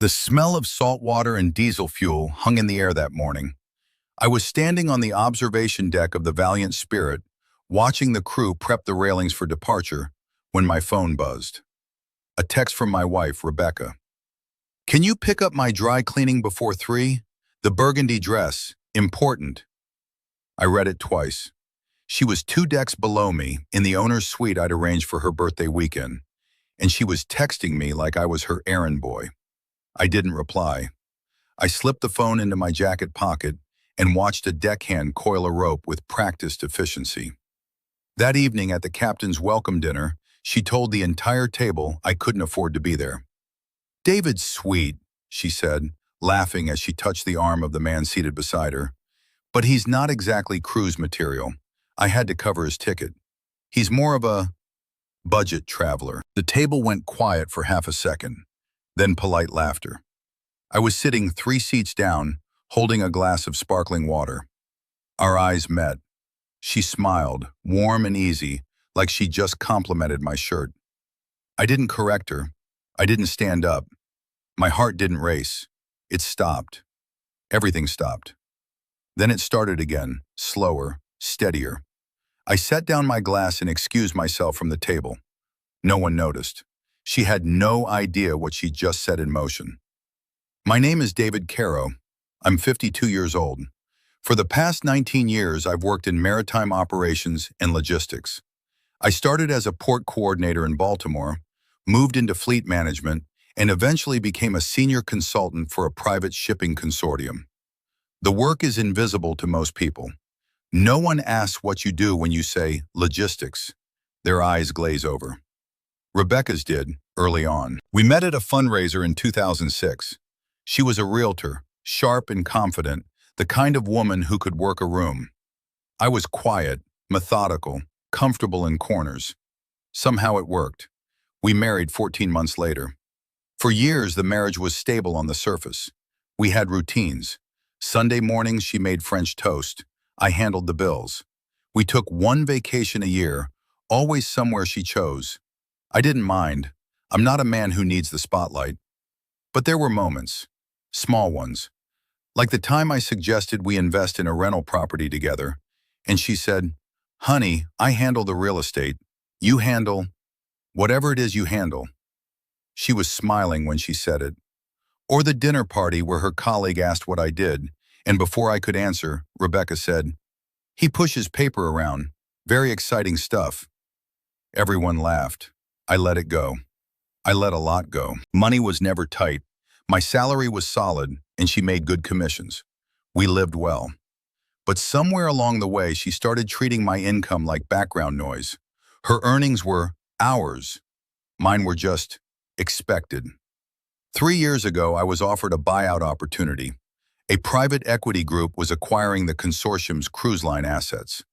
The smell of salt water and diesel fuel hung in the air that morning. I was standing on the observation deck of the Valiant Spirit, watching the crew prep the railings for departure, when my phone buzzed. A text from my wife, Rebecca. "Can you pick up my dry cleaning before 3? The burgundy dress. Important." I read it twice. She was 2 decks below me in the owner's suite I'd arranged for her birthday weekend, and she was texting me like I was her errand boy. I didn't reply. I slipped the phone into my jacket pocket and watched a deckhand coil a rope with practiced efficiency. That evening at the captain's welcome dinner, she told the entire table I couldn't afford to be there. "David's sweet," she said, laughing as she touched the arm of the man seated beside her. "But he's not exactly cruise material. I had to cover his ticket. He's more of a budget traveler." The table went quiet for half a second, then polite laughter. I was sitting 3 seats down, holding a glass of sparkling water. Our eyes met. She smiled, warm and easy, like she just complimented my shirt. I didn't correct her. I didn't stand up. My heart didn't race. It stopped. Everything stopped. Then it started again, slower, steadier. I set down my glass and excused myself from the table. No one noticed. She had no idea what she just set in motion. "My name is David Caro. I'm 52 years old. For the past 19 years, I've worked in maritime operations and logistics. I started as a port coordinator in Baltimore, moved into fleet management, and eventually became a senior consultant for a private shipping consortium. The work is invisible to most people. No one asks what you do when you say logistics. Their eyes glaze over. Rebecca's did, early on. We met at a fundraiser in 2006. She was a realtor, sharp and confident, the kind of woman who could work a room. I was quiet, methodical, comfortable in corners. Somehow it worked. We married 14 months later. For years, the marriage was stable on the surface. We had routines. Sunday mornings, she made French toast. I handled the bills. We took 1 vacation a year, always somewhere she chose. I didn't mind. I'm not a man who needs the spotlight. But there were moments, small ones, like the time I suggested we invest in a rental property together, and she said, "Honey, I handle the real estate. You handle whatever it is you handle." She was smiling when she said it. Or the dinner party where her colleague asked what I did, and before I could answer, Rebecca said, "He pushes paper around. Very exciting stuff." Everyone laughed. I let it go. I let a lot go. Money was never tight. My salary was solid, and she made good commissions. We lived well. But somewhere along the way, she started treating my income like background noise. Her earnings were ours. Mine were just expected. 3 years ago, I was offered a buyout opportunity. A private equity group was acquiring the consortium's cruise line assets.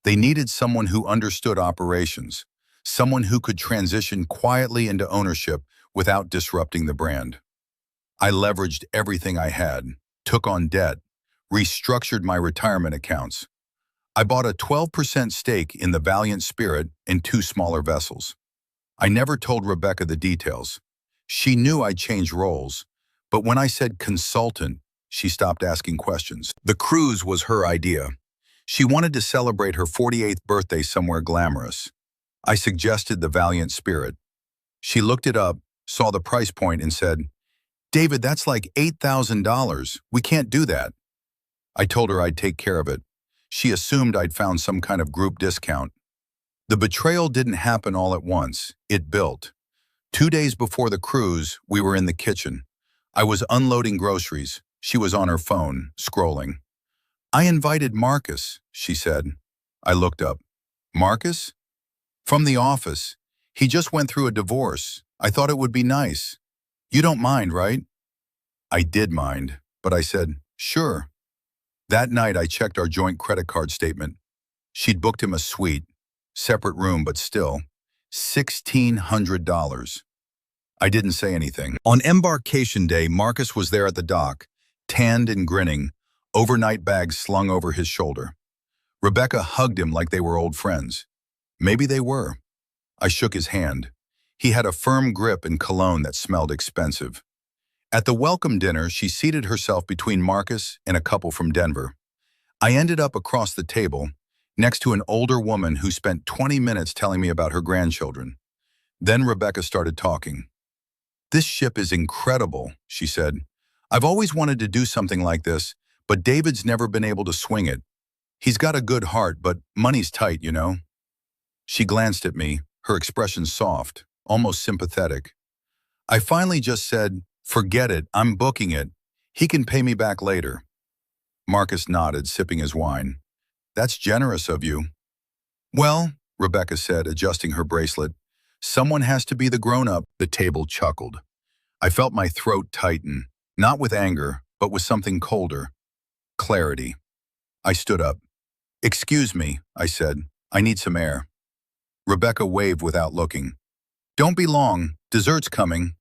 They needed someone who understood operations, someone who could transition quietly into ownership without disrupting the brand. I leveraged everything I had, took on debt, restructured my retirement accounts. I bought a 12% stake in the Valiant Spirit and 2 smaller vessels. I never told Rebecca the details. She knew I'd changed roles, but when I said consultant, she stopped asking questions. The cruise was her idea. She wanted to celebrate her 48th birthday somewhere glamorous. I suggested the Valiant Spirit. She looked it up, saw the price point, and said, "David, that's like $8,000. We can't do that." I told her I'd take care of it. She assumed I'd found some kind of group discount. The betrayal didn't happen all at once. It built. 2 days before the cruise, we were in the kitchen. I was unloading groceries. She was on her phone, scrolling. "I invited Marcus," she said. I looked up. "Marcus?" "From the office. He just went through a divorce. I thought it would be nice. You don't mind, right?" I did mind, but I said, "Sure." That night, I checked our joint credit card statement. She'd booked him a suite, separate room, but still, $1,600. I didn't say anything. On embarkation day, Marcus was there at the dock, tanned and grinning, overnight bags slung over his shoulder. Rebecca hugged him like they were old friends. Maybe they were. I shook his hand. He had a firm grip and cologne that smelled expensive. At the welcome dinner, she seated herself between Marcus and a couple from Denver. I ended up across the table, next to an older woman who spent 20 minutes telling me about her grandchildren. Then Rebecca started talking. "This ship is incredible," she said. "I've always wanted to do something like this, but David's never been able to swing it. He's got a good heart, but money's tight, you know." She glanced at me, her expression soft, almost sympathetic. I finally just said, "Forget it, I'm booking it. He can pay me back later." Marcus nodded, sipping his wine. "That's generous of you." "Well," Rebecca said, adjusting her bracelet, "someone has to be the grown-up." The table chuckled. I felt my throat tighten, not with anger, but with something colder. Clarity. I stood up. "Excuse me," I said. "I need some air." Rebecca waved without looking. "Don't be long. Dessert's coming."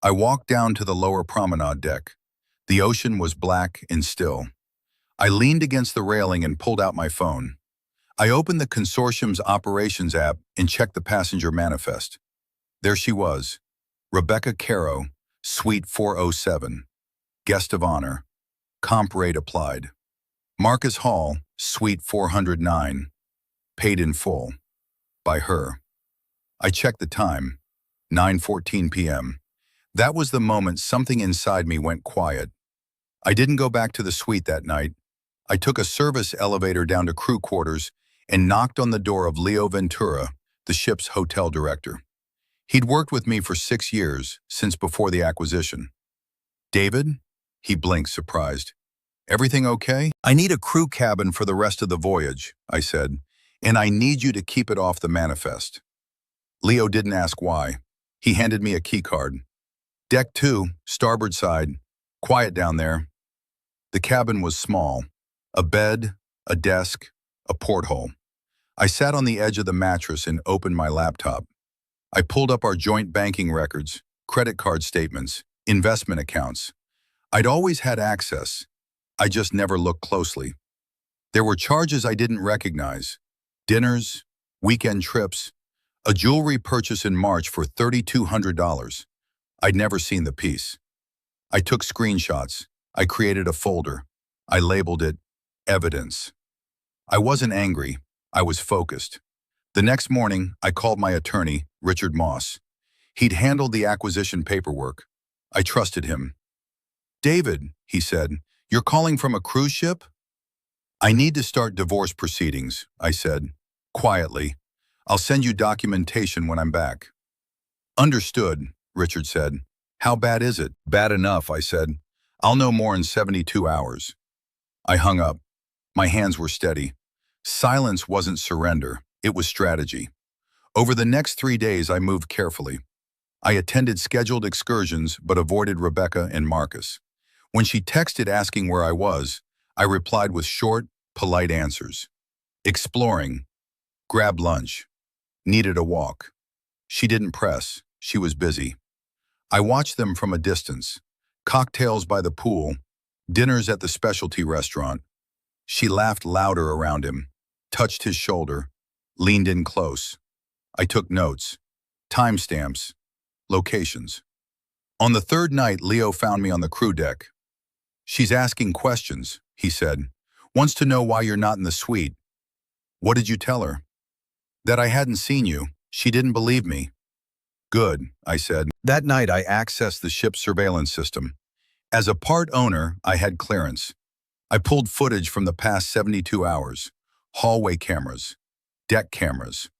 I walked down to the lower promenade deck. The ocean was black and still. I leaned against the railing and pulled out my phone. I opened the consortium's operations app and checked the passenger manifest. There she was, Rebecca Caro, Suite 407, guest of honor, comp rate applied. Marcus Hall, Suite 409, paid in full, by her. I checked the time, 9:14 p.m. That was the moment something inside me went quiet. I didn't go back to the suite that night. I took a service elevator down to crew quarters and knocked on the door of Leo Ventura, the ship's hotel director. He'd worked with me for 6 years, since before the acquisition. "David?" He blinked, surprised. "Everything okay?" "I need a crew cabin for the rest of the voyage," I said, "and I need you to keep it off the manifest." Leo didn't ask why. He handed me a keycard. "Deck 2, starboard side. Quiet down there." The cabin was small. A bed, a desk, a porthole. I sat on the edge of the mattress and opened my laptop. I pulled up our joint banking records, credit card statements, investment accounts. I'd always had access. I just never looked closely. There were charges I didn't recognize. Dinners, weekend trips, a jewelry purchase in March for $3,200. I'd never seen the piece. I took screenshots. I created a folder. I labeled it Evidence. I wasn't angry. I was focused. The next morning, I called my attorney, Richard Moss. He'd handled the acquisition paperwork. I trusted him. "David," he said, "you're calling from a cruise ship?" "I need to start divorce proceedings," I said, quietly. "I'll send you documentation when I'm back." "Understood," Richard said. "How bad is it?" "Bad enough," I said. "I'll know more in 72 hours. I hung up. My hands were steady. Silence wasn't surrender. It was strategy. Over the next 3 days, I moved carefully. I attended scheduled excursions but avoided Rebecca and Marcus. When she texted asking where I was, I replied with short, polite answers. Exploring. Grabbed lunch. Needed a walk. She didn't press. She was busy. I watched them from a distance. Cocktails by the pool. Dinners at the specialty restaurant. She laughed louder around him, touched his shoulder, leaned in close. I took notes. Timestamps. Locations. On the third night, Leo found me on the crew deck. "She's asking questions," he said. "Wants to know why you're not in the suite." "What did you tell her?" "That I hadn't seen you. She didn't believe me." "Good," I said. That night, I accessed the ship's surveillance system. As a part owner, I had clearance. I pulled footage from the past 72 hours. Hallway cameras. Deck cameras.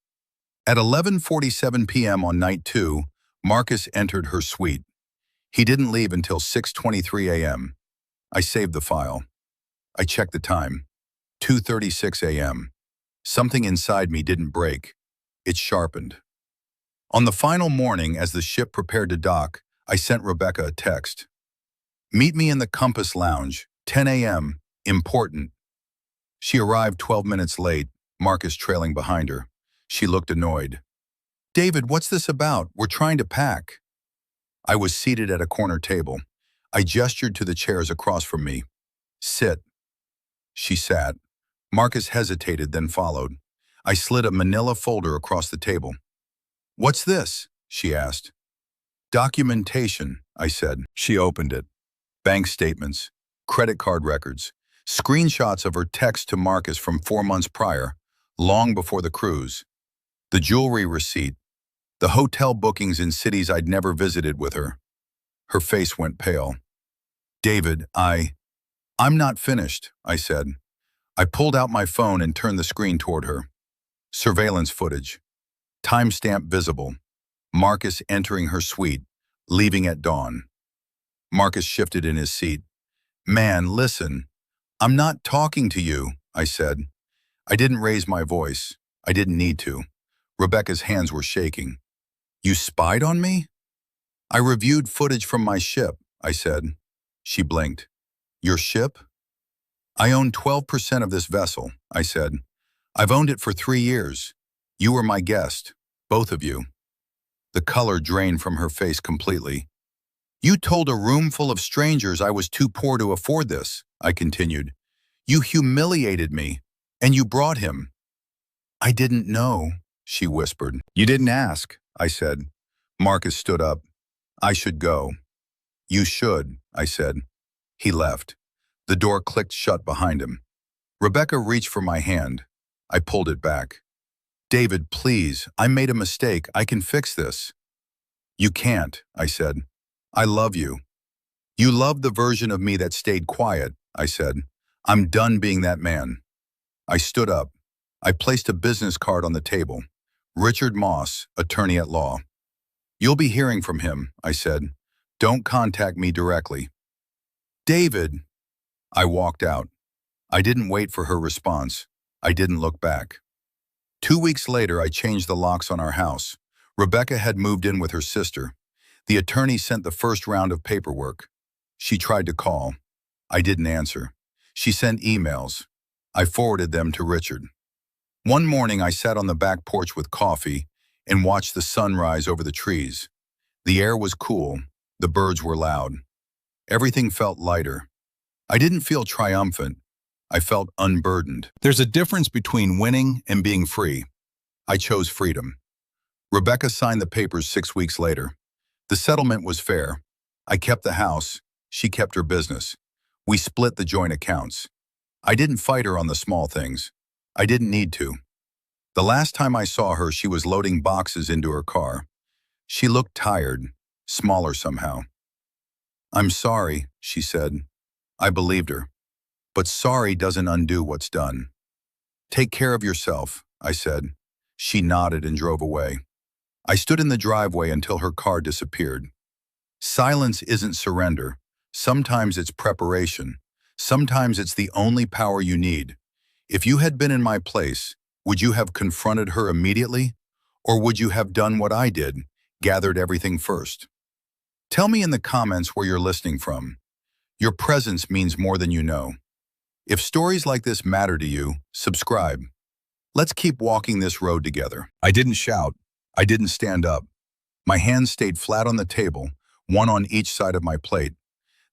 At 11:47 p.m. on night 2, Marcus entered her suite. He didn't leave until 6:23 a.m. I saved the file. I checked the time. 2:36 a.m. Something inside me didn't break. It sharpened. On the final morning, as the ship prepared to dock, I sent Rebecca a text. "Meet me in the Compass Lounge, 10 a.m., important." She arrived 12 minutes late, Marcus trailing behind her. She looked annoyed. "David, what's this about? We're trying to pack." I was seated at a corner table. I gestured to the chairs across from me. "Sit." She sat. Marcus hesitated, then followed. I slid a manila folder across the table. "What's this?" she asked. Documentation, I said. She opened it. Bank statements, credit card records, screenshots of her text to Marcus from 4 months prior, long before the cruise, the jewelry receipt, the hotel bookings in cities I'd never visited with her. Her face went pale. David, I'm not finished, I said. I pulled out my phone and turned the screen toward her. Surveillance footage. Timestamp visible. Marcus entering her suite, leaving at dawn. Marcus shifted in his seat. Man, listen. I'm not talking to you, I said. I didn't raise my voice. I didn't need to. Rebecca's hands were shaking. You spied on me? I reviewed footage from my ship, I said. She blinked. Your ship? I own 12% of this vessel, I said. I've owned it for 3 years. You were my guest, both of you. The color drained from her face completely. You told a room full of strangers I was too poor to afford this, I continued. You humiliated me, and you brought him. I didn't know, she whispered. You didn't ask, I said. Marcus stood up. I should go. You should, I said. He left. The door clicked shut behind him. Rebecca reached for my hand. I pulled it back. David, please, I made a mistake. I can fix this. You can't, I said. I love you. You love the version of me that stayed quiet, I said. I'm done being that man. I stood up. I placed a business card on the table. Richard Moss, attorney at law. You'll be hearing from him, I said. Don't contact me directly. David. I walked out. I didn't wait for her response. I didn't look back. 2 weeks later, I changed the locks on our house. Rebecca had moved in with her sister. The attorney sent the first round of paperwork. She tried to call. I didn't answer. She sent emails. I forwarded them to Richard. One morning, I sat on the back porch with coffee and watched the sun rise over the trees. The air was cool. The birds were loud. Everything felt lighter. I didn't feel triumphant. I felt unburdened. There's a difference between winning and being free. I chose freedom. Rebecca signed the papers 6 weeks later. The settlement was fair. I kept the house. She kept her business. We split the joint accounts. I didn't fight her on the small things. I didn't need to. The last time I saw her, she was loading boxes into her car. She looked tired, smaller somehow. I'm sorry, she said. I believed her. But sorry doesn't undo what's done. Take care of yourself, I said. She nodded and drove away. I stood in the driveway until her car disappeared. Silence isn't surrender. Sometimes it's preparation. Sometimes it's the only power you need. If you had been in my place, would you have confronted her immediately? Or would you have done what I did, gathered everything first? Tell me in the comments where you're listening from. Your presence means more than you know. If stories like this matter to you, subscribe. Let's keep walking this road together. I didn't shout. I didn't stand up. My hands stayed flat on the table, one on each side of my plate.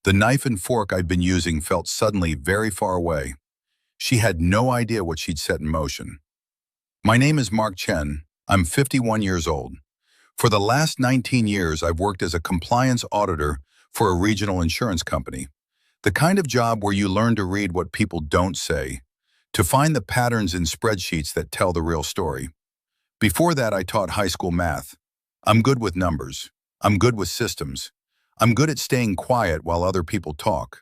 The knife and fork I'd been using felt suddenly very far away. She had no idea what she'd set in motion. My name is Mark Chen. I'm 51 years old. For the last 19 years, I've worked as a compliance auditor for a regional insurance company. The kind of job where you learn to read what people don't say, to find the patterns in spreadsheets that tell the real story. Before that, I taught high school math. I'm good with numbers. I'm good with systems. I'm good at staying quiet while other people talk.